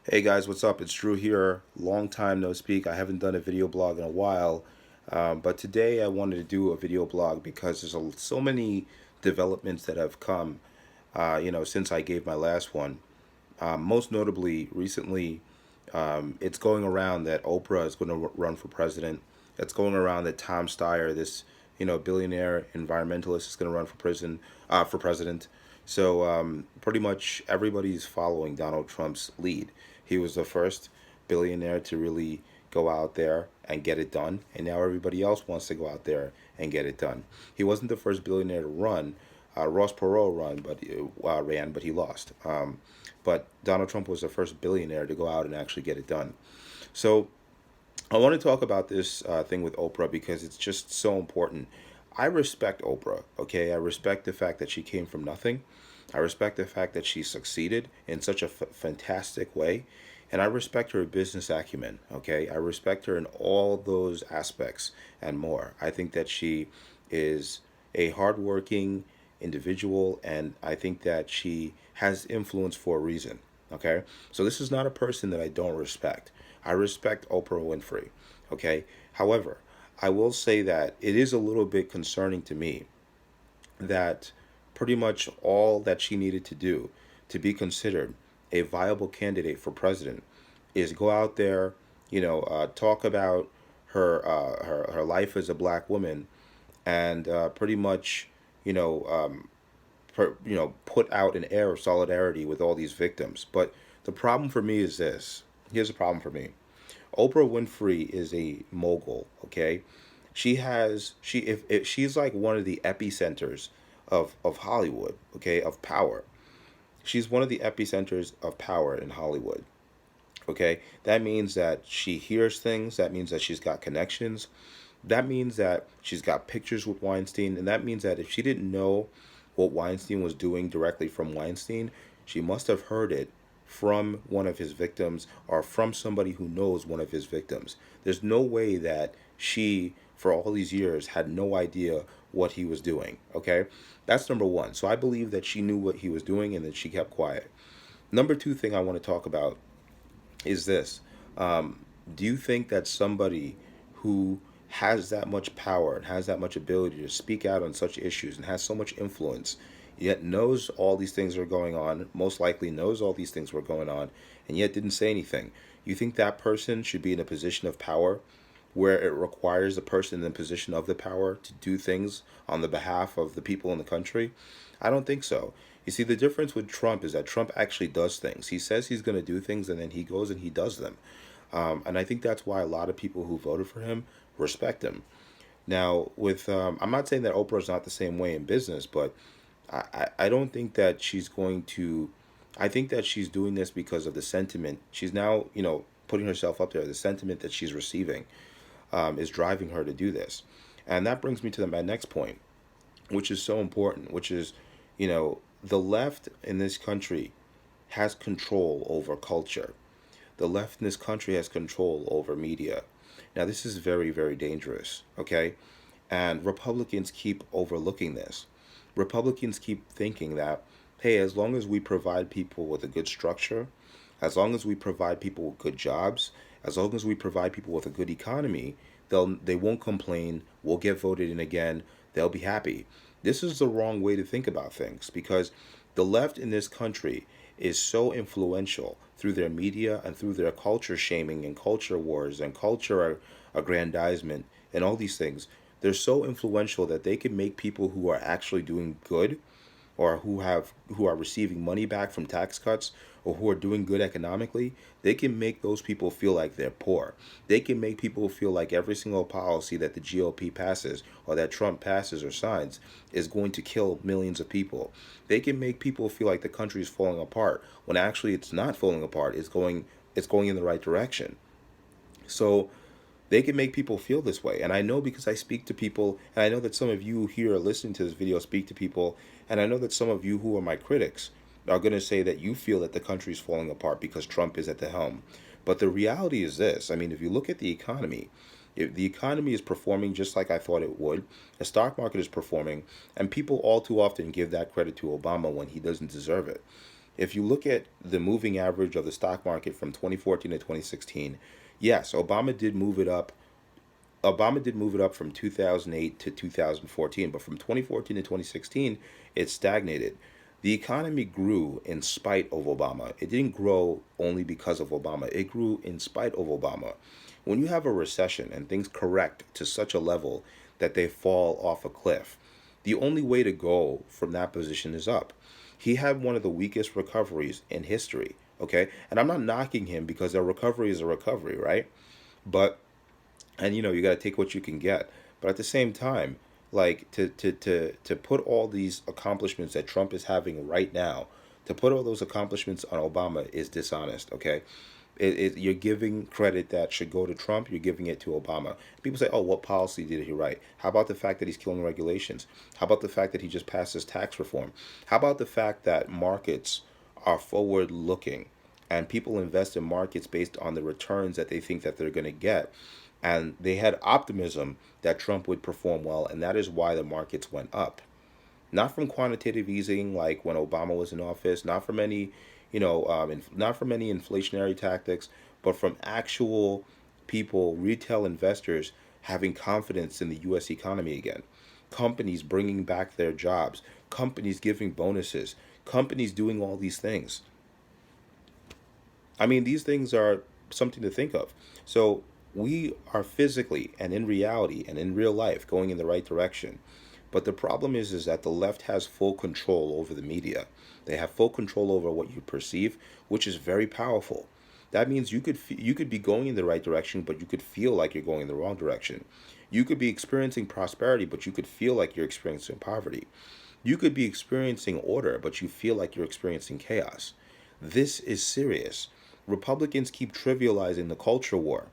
Hey guys, what's up? It's Drew here. Long time no speak. I haven't done a video blog in a while, but today I wanted to do a video blog because so many developments that have come, since I gave my last one. Most notably, recently, it's going around that Oprah is going to run for president. It's going around that Tom Steyer, this billionaire environmentalist, is going to run for president. So pretty much everybody's following Donald Trump's lead. He was the first billionaire to really go out there and get it done, and now everybody else wants to go out there and get it done. He wasn't the first billionaire to run. Ross Perot ran, but he lost. But Donald Trump was the first billionaire to go out and actually get it done. So I want to talk about this thing with Oprah because it's just so important. I respect Oprah, okay? I respect the fact that she came from nothing. I respect the fact that she succeeded in such a fantastic way. And I respect her business acumen, okay? I respect her in all those aspects and more. I think that she is a hardworking individual, and I think that she has influence for a reason, okay? So this is not a person that I don't respect. I respect Oprah Winfrey, okay? However, I will say that it is a little bit concerning to me that pretty much all that she needed to do to be considered a viable candidate for president is go out there, talk about her life as a black woman, and pretty much, you know, put out an air of solidarity with all these victims. But the problem for me is this. Here's the problem for me. Oprah Winfrey is a mogul. Okay, if she's like one of the epicenters of Hollywood. Okay, of power. She's one of the epicenters of power in Hollywood. Okay, that means that she hears things. That means that she's got connections. That means that she's got pictures with Weinstein, and that means that if she didn't know what Weinstein was doing directly from Weinstein, she must have heard it from one of his victims or from somebody who knows one of his victims. There's no way that she, for all these years, had no idea what he was doing. Okay? That's number one. So I believe that she knew what he was doing and that she kept quiet. Number two thing I want to talk about is this. Do you think that somebody who has that much power and has that much ability to speak out on such issues and has so much influence, yet knows all these things are going on, most likely knows all these things were going on, and yet didn't say anything? You think that person should be in a position of power where it requires the person in the position of the power to do things on the behalf of the people in the country? I don't think so. You see, the difference with Trump is that Trump actually does things. He says he's going to do things, and then he goes and he does them. And I think that's why a lot of people who voted for him respect him. Now, I'm not saying that Oprah's not the same way in business, but I don't think that she's going to. I think that she's doing this because of the sentiment. She's now, putting herself up there. The sentiment that she's receiving is driving her to do this. And that brings me to my next point, which is so important, which is, the left in this country has control over culture. The left in this country has control over media. Now, this is very, very dangerous, okay? And Republicans keep overlooking this. Republicans keep thinking that, hey, as long as we provide people with a good structure, as long as we provide people with good jobs, as long as we provide people with a good economy, they won't complain. We'll get voted in again. They'll be happy. This is the wrong way to think about things because the left in this country is so influential through their media and through their culture shaming and culture wars and culture aggrandizement and all these things. They're so influential that they can make people who are actually doing good or who are receiving money back from tax cuts or who are doing good economically, they can make those people feel like they're poor. They can make people feel like every single policy that the GOP passes or that Trump passes or signs is going to kill millions of people. They can make people feel like the country is falling apart when actually it's not falling apart. It's going in the right direction. So they can make people feel this way. And I know because I speak to people, and I know that some of you here listening to this video speak to people, and I know that some of you who are my critics are going to say that you feel that the country is falling apart because Trump is at the helm. But the reality is this. I mean, if you look at the economy, if the economy is performing just like I thought it would, the stock market is performing, and people all too often give that credit to Obama when he doesn't deserve it. If you look at the moving average of the stock market from 2014 to 2016, yes, Obama did move it up from 2008 to 2014, but from 2014 to 2016, it stagnated. The economy grew in spite of Obama. It didn't grow only because of Obama. It grew in spite of Obama. When you have a recession and things correct to such a level that they fall off a cliff, the only way to go from that position is up. He had one of the weakest recoveries in history, okay? And I'm not knocking him because a recovery is a recovery, right? But and you got to take what you can get, but at the same time, like to put all these accomplishments that Trump is having right now, to put all those accomplishments on Obama is dishonest. Okay, you're giving credit that should go to Trump, you're giving it to Obama. People say, oh, what policy did he write? How about the fact that he's killing regulations? How about the fact that he just passed his tax reform? How about the fact that markets are forward looking and people invest in markets based on the returns that they think that they're going to get, and they had optimism that Trump would perform well, and that is why the markets went up. Not from quantitative easing like when Obama was in office, not from any, not from any inflationary tactics, but from actual people, retail investors having confidence in the U.S. economy again. Companies bringing back their jobs, companies giving bonuses, companies doing all these things. I mean, these things are something to think of. So we are physically and in reality and in real life going in the right direction. But the problem is that the left has full control over the media. They have full control over what you perceive, which is very powerful. That means you could be going in the right direction, but you could feel like you're going in the wrong direction. You could be experiencing prosperity, but you could feel like you're experiencing poverty. You could be experiencing order, but you feel like you're experiencing chaos. This is serious. Republicans keep trivializing the culture war.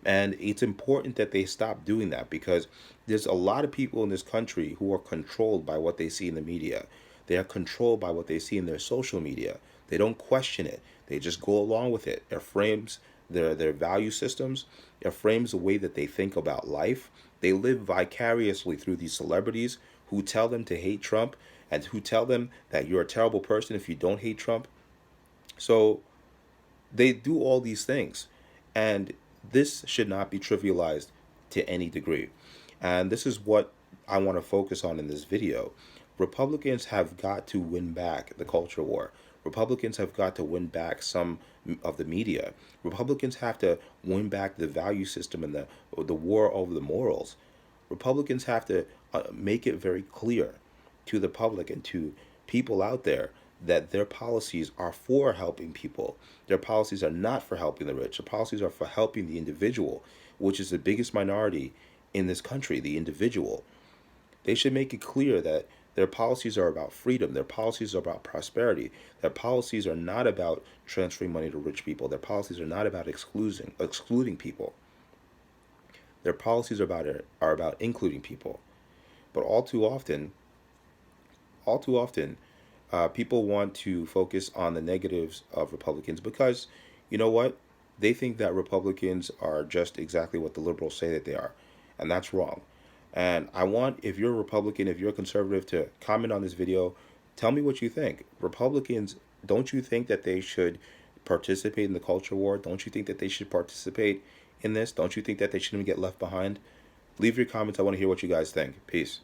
And it's important that they stop doing that because there's a lot of people in this country who are controlled by what they see in the media. They are controlled by what they see in their social media. They don't question it. They just go along with it. It frames their value systems. It frames the way that they think about life. They live vicariously through these celebrities who tell them to hate Trump and who tell them that you're a terrible person if you don't hate Trump. So they do all these things. And this should not be trivialized to any degree. And this is what I want to focus on in this video. Republicans have got to win back the culture war. Republicans have got to win back some of the media. Republicans have to win back the value system and the war over the morals. Republicans have to make it very clear to the public and to people out there that their policies are for helping people. Their policies are not for helping the rich. Their policies are for helping the individual, which is the biggest minority in this country, the individual. They should make it clear that their policies are about freedom. Their policies are about prosperity. Their policies are not about transferring money to rich people. Their policies are not about excluding people. Their policies are about including people. But all too often, people want to focus on the negatives of Republicans because, you know what? They think that Republicans are just exactly what the liberals say that they are. And that's wrong. And I want, if you're a Republican, if you're a conservative, to comment on this video. Tell me what you think. Republicans, don't you think that they should participate in the culture war? Don't you think that they should participate in this? Don't you think that they shouldn't get left behind? Leave your comments. I want to hear what you guys think. Peace.